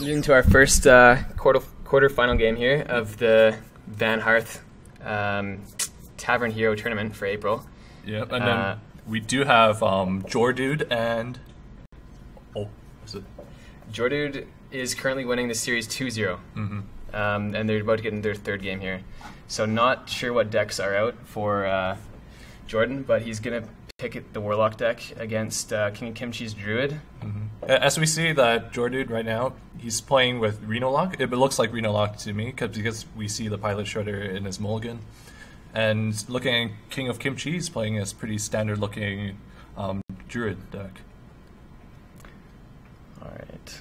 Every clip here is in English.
into our first quarter-final game here of the Van Hearth Tavern Hero Tournament for April. Yep, and then we do have Jordude and... Oh, what's it? Jordude is currently winning the series 2-0. Mm-hmm. And they're about to get in their third game here. So not sure what decks are out for Jordan, but he's going to pick the Warlock deck against King of Kimchi's Druid. Mm-hmm. As we see that Jordude right now, he's playing with Reno Lock. It looks like Reno Lock to me because we see the Pilot Shredder in his mulligan. And looking at King of Kimchi, he's playing a pretty standard-looking Druid deck. All right.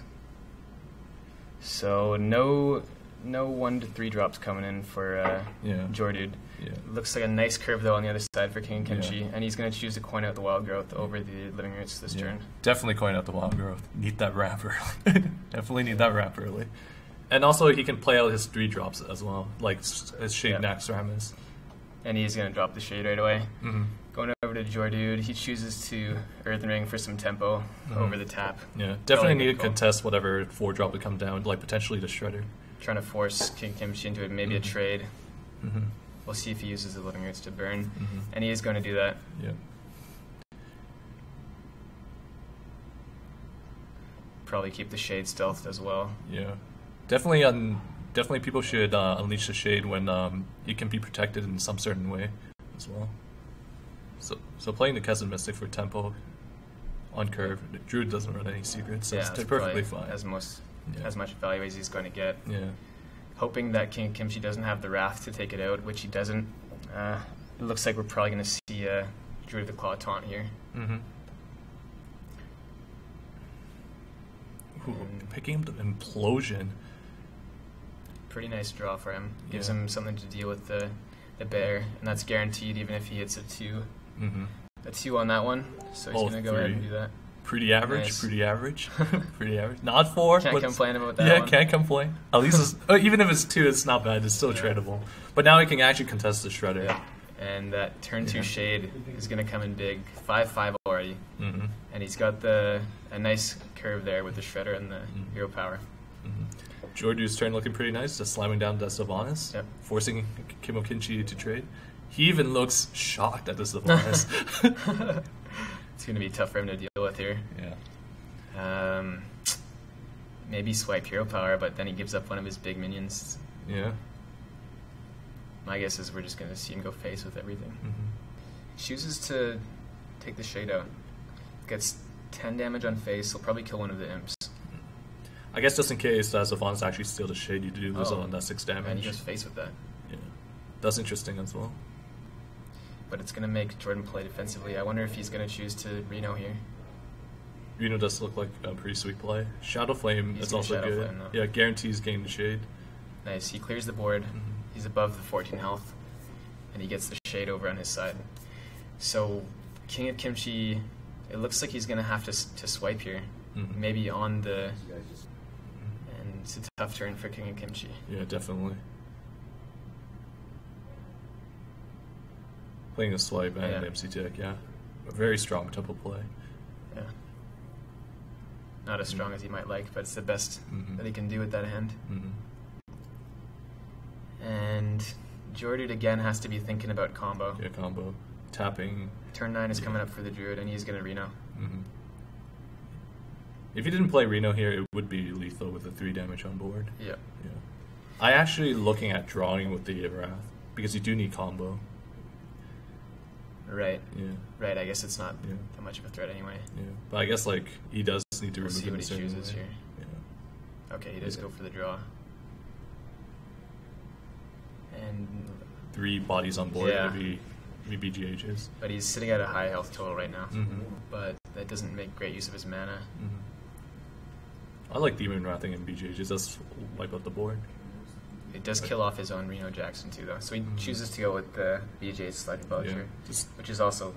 So no 1 to 3 drops coming in for Jordude. Yeah. Looks like a nice curve though on the other side for King of Kimchi, and he's going to choose to coin out the Wild Growth over the Living Roots this turn. Definitely coin out the Wild Growth. Need that ramp early. Definitely need that ramp early. And also he can play out his 3 drops as well, like his Shade Naxxramas. And he's going to drop the Shade right away. Mm-hmm. Going over to Jordude, he chooses to Earthen Ring for some tempo over the tap. Yeah, definitely need to contest whatever 4-drop would come down, like potentially the Shredder. Trying to force King Kimchi into maybe a trade. Mm-hmm. We'll see if he uses the Living Roots to burn. And he is going to do that. Yeah. Probably keep the Shade stealthed as well. Yeah. Definitely people should unleash the Shade when it can be protected in some certain way as well. So playing the Kesed Mystic for tempo on curve, Druid doesn't run any secrets, so it's perfectly fine. As much value as he's going to get. Yeah. Hoping that King Kimchi doesn't have the Wrath to take it out, which he doesn't. It looks like we're probably going to see Druid of the Claw taunt here. Mm-hmm. Ooh, picking up the Implosion. Pretty nice draw for him. Gives him something to deal with the bear, and that's guaranteed even if he hits a 2. Mm-hmm. A 2 on that one, so he's going to go ahead and do that. Pretty average, Nice. Pretty average. Pretty average. Not 4. Can't complain about that one. Yeah, can't complain. At least, even if it's 2, it's not bad. It's still tradable. But now he can actually contest the Shredder. Yeah. And that turn 2 Shade is going to come in big. 5/5 already. Mm-hmm. And he's got a nice curve there with the Shredder and the Hero Power. Mm-hmm. Jordu's turn looking pretty nice, just slamming down the Sylvanas, forcing King of Kimchi to trade. He even looks shocked at the Sylvanas. It's going to be tough for him to deal with here. Yeah. Maybe swipe Hero Power, but then he gives up one of his big minions. Yeah. My guess is we're just going to see him go face with everything. Mm-hmm. Chooses to take the Shade out. Gets 10 damage on face. He'll probably kill one of the Imps. I guess just in case Sylvanas actually steal the Shade, you do lose on that 6 damage. And he goes face with that. Yeah. That's interesting as well. But it's going to make Jordan play defensively. I wonder if he's going to choose to Reno here. Reno does look like a pretty sweet play. Shadow Flame is also Shadow good. Flame, yeah, guarantees gain the Shade. Nice. He clears the board. He's above the 14 health. And he gets the Shade over on his side. So King of Kimchi, it looks like he's going to have to swipe here. Maybe on the... And it's a tough turn for King of Kimchi. Yeah, definitely. Playing a swipe and an MC deck, yeah. A very strong tempo play. Yeah. Not as strong as he might like, but it's the best that he can do with that hand. And Jordude again has to be thinking about combo. Yeah, combo. Tapping. Turn 9 is coming up for the Druid, and he's going to Reno. If he didn't play Reno here, it would be lethal with the 3 damage on board. Yeah. I actually looking at drawing with the Wrath, because you do need combo. Right. Yeah. Right, I guess it's not that much of a threat anyway. Yeah. But I guess like he does need to We'll remove see it what in a he certain chooses way. here. Yeah. Okay, he does go for the draw. And 3 bodies on board, maybe BGHs. but he's sitting at a high health total right now. But that doesn't make great use of his mana. I like Demon Wrathing and BGHs. That's wipe out the board. It does kill off his own Reno Jackson too, though. So he chooses to go with the BJ Sliding Belcher, which is also...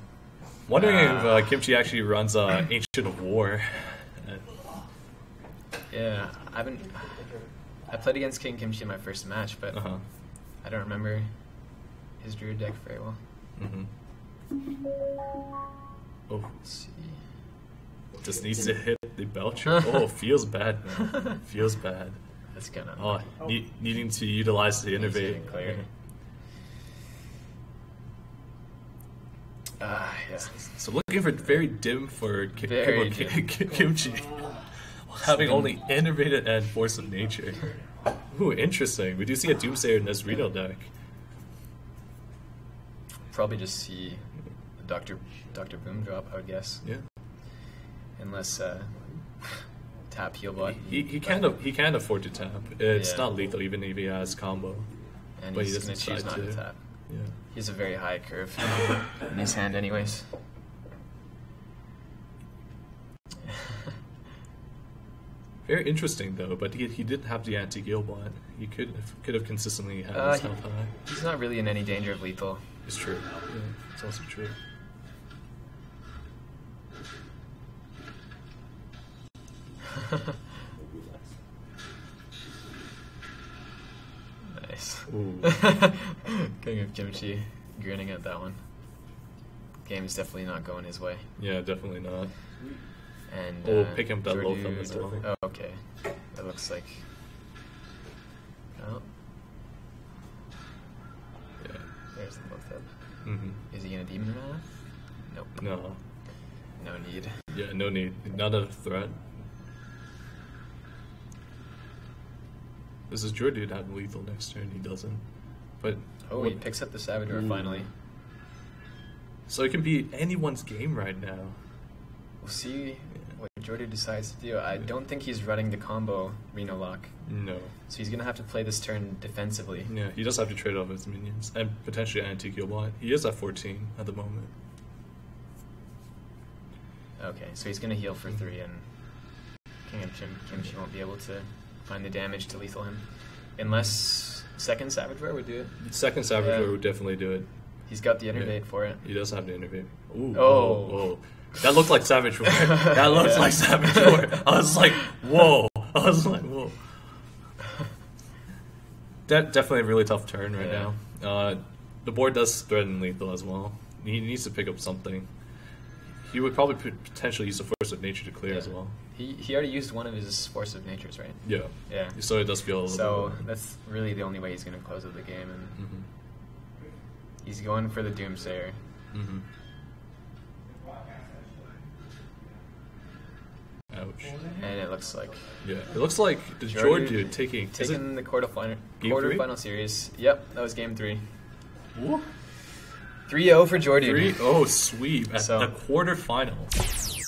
Wondering if Kimchi actually runs Ancient of War. Yeah, I played against King Kimchi in my first match, but I don't remember his Druid deck very well. Oh. Let's see. Just needs to hit they belch. Oh, feels bad, man. Feels bad. That's kind of needing to utilize the innovate. Clear. Yes. So looking for very dim for Very dim. Kimchi. Having only innovated and force of nature. Ooh, interesting. We do see a Doomsayer in this Reno deck. Probably just see Dr. Boom drop, I would guess. Yeah. Unless tap heal bot. He can afford to tap. It's Yeah. not lethal even if he has combo. And But he's he going to doesn't choose not decide to to. tap. Yeah. He has a very high curve in his hand anyways. Very interesting though, but he didn't have the anti-heal bot. He could have consistently had his health high. He's not really in any danger of lethal. It's true. Yeah, it's also true. Nice. Ooh. King of Kimchi grinning at that one. Game's definitely not going his way. Yeah, definitely not. And pick him that low thumb as well. Oh, okay. That looks like. Oh, Yeah. there's the low thumb. Mm-hmm. Is he gonna demon math? Nope. No. No need. Yeah, no need. Not a threat. Does this Dude have lethal next turn? He doesn't. But Oh, he picks up the Saboteur finally. So it can be anyone's game right now. We'll see what Jordy decides to do. I don't think he's running the combo Reno Lock. No. So he's gonna have to play this turn defensively. Yeah, he does have to trade off his minions and potentially anti-heal bot. He is at 14 at the moment. Okay, so he's gonna heal for 3 and King of Kimchi won't be able to find the damage to lethal him. Unless second Savage Wear would do it. Second Savage Wear would definitely do it. He's got the innervate for it. He does have the innervate. Ooh, Oh. whoa. That looked like Savage Wear. That looked like Savage Wear. I was like, whoa. Definitely a really tough turn right now. The board does threaten lethal as well. He needs to pick up something. He would probably potentially use the Force of Nature to clear as well. He already used one of his Force of Natures, right? Yeah. Yeah. So it does feel a little So bit. that's really the only way he's going to close out the game. And Mm-hmm. he's going for the Doomsayer. Mm-hmm. Ouch. And it looks like Yeah. It looks like the Jordy Jordy taking the Game three? quarterfinal series. Yep, that was game 3. Whoop. 3-0 for Jordy. 3-0 sweep at So- the quarterfinals.